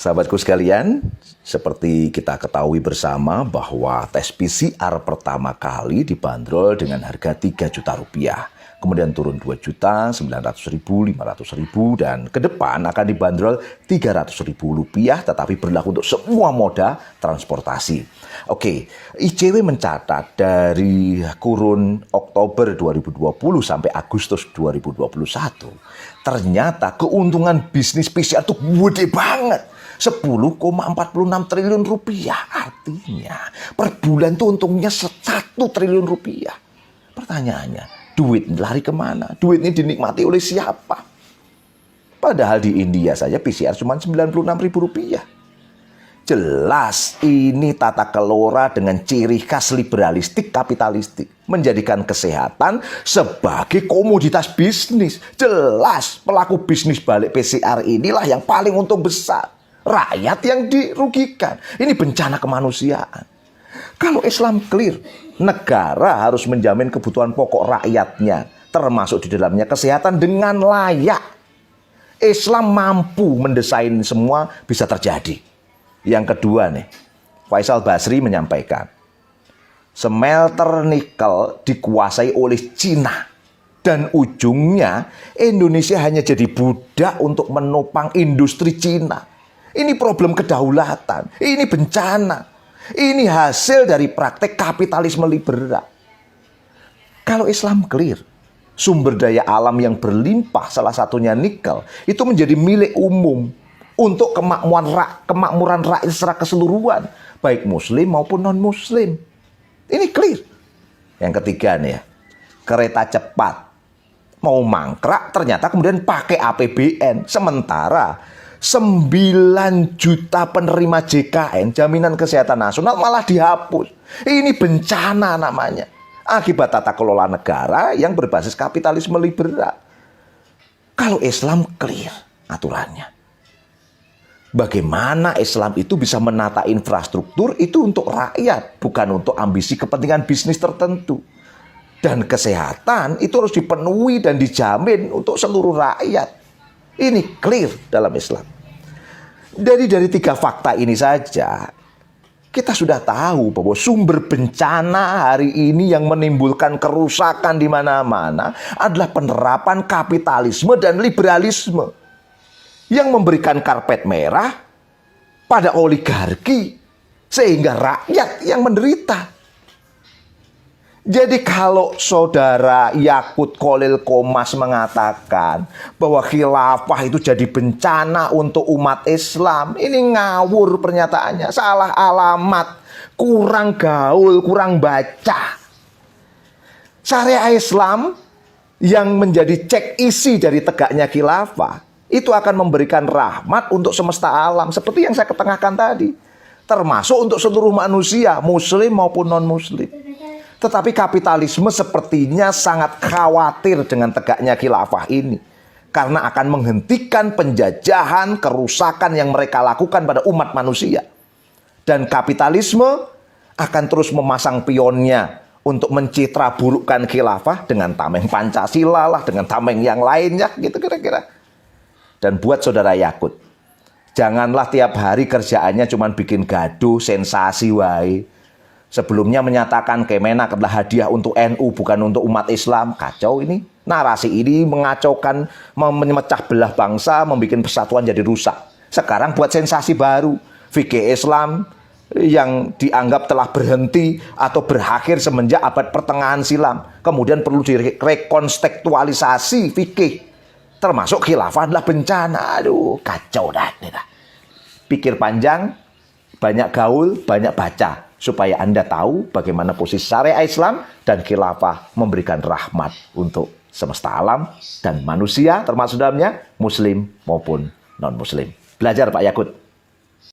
Sahabatku sekalian, seperti kita ketahui bersama bahwa tes PCR pertama kali dibanderol dengan harga 3 juta rupiah. Kemudian turun 2.900.000, 500.000, dan ke depan akan dibanderol 300.000 rupiah, tetapi berlaku untuk semua moda transportasi. Oke, ICW mencatat dari kurun Oktober 2020 sampai Agustus 2021, ternyata keuntungan bisnis PCR itu gede banget. 10,46 triliun rupiah. Artinya per bulan itu untungnya 1 triliun rupiah. Pertanyaannya, duit lari kemana? Duit ini dinikmati oleh siapa? Padahal di India saja PCR cuma 96.000 rupiah. Jelas ini tata kelola dengan ciri khas liberalistik kapitalistik. Menjadikan kesehatan sebagai komoditas bisnis. Jelas pelaku bisnis balik PCR inilah yang paling untung besar. Rakyat yang dirugikan. Ini bencana kemanusiaan. Kalau Islam clear, negara harus menjamin kebutuhan pokok rakyatnya, termasuk di dalamnya kesehatan dengan layak. Islam mampu mendesain semua bisa terjadi. Yang kedua nih, Faisal Basri menyampaikan, smelter nikel dikuasai oleh Cina. Dan ujungnya Indonesia hanya jadi budak untuk menopang industri Cina. Ini problem kedaulatan, ini bencana. Ini hasil dari praktek kapitalisme liberal. Kalau Islam clear, sumber daya alam yang berlimpah, salah satunya nikel, itu menjadi milik umum untuk kemakmuran rakyat secara keseluruhan, baik muslim maupun non-muslim. Ini clear. Yang ketiga nih ya, kereta cepat mau mangkrak ternyata kemudian pakai APBN. Sementara 9 juta penerima JKN, jaminan kesehatan nasional, malah dihapus. Ini bencana namanya. Akibat tata kelola negara yang berbasis kapitalisme liberal. Kalau Islam clear aturannya. Bagaimana Islam itu bisa menata infrastruktur itu untuk rakyat, bukan untuk ambisi kepentingan bisnis tertentu. Dan kesehatan itu harus dipenuhi dan dijamin untuk seluruh rakyat. Ini clear dalam Islam. Dari 3 fakta ini saja, kita sudah tahu bahwa sumber bencana hari ini yang menimbulkan kerusakan di mana-mana adalah penerapan kapitalisme dan liberalisme yang memberikan karpet merah pada oligarki sehingga rakyat yang menderita. Jadi kalau saudara Yakut Khalil Qomas mengatakan bahwa khilafah itu jadi bencana untuk umat Islam, ini ngawur pernyataannya, salah alamat, kurang gaul, kurang baca. Syariah Islam yang menjadi cek isi dari tegaknya khilafah itu akan memberikan rahmat untuk semesta alam seperti yang saya ketengahkan tadi, termasuk untuk seluruh manusia, muslim maupun non-muslim. Tetapi kapitalisme sepertinya sangat khawatir dengan tegaknya khilafah ini. Karena akan menghentikan penjajahan, kerusakan yang mereka lakukan pada umat manusia. Dan kapitalisme akan terus memasang pionnya untuk mencitra burukkan khilafah dengan tameng Pancasila lah, dengan tameng yang lainnya, gitu kira-kira. Dan buat saudara Yakut, janganlah tiap hari kerjaannya cuma bikin gaduh, sensasi wae. Sebelumnya menyatakan Kemenak adalah hadiah untuk NU bukan untuk umat Islam. Kacau ini. Narasi ini mengacaukan, memecah belah bangsa, membuat persatuan jadi rusak. Sekarang buat sensasi baru. Fikih Islam yang dianggap telah berhenti atau berakhir semenjak abad pertengahan silam. Kemudian perlu direkontekstualisasi fikih. Termasuk khilafah adalah bencana. Aduh, kacau dah. Pikir panjang, banyak gaul, banyak baca. Supaya Anda tahu bagaimana posisi syariah Islam dan khilafah memberikan rahmat untuk semesta alam dan manusia termasuk dalamnya muslim maupun non-muslim. Belajar Pak Yakut.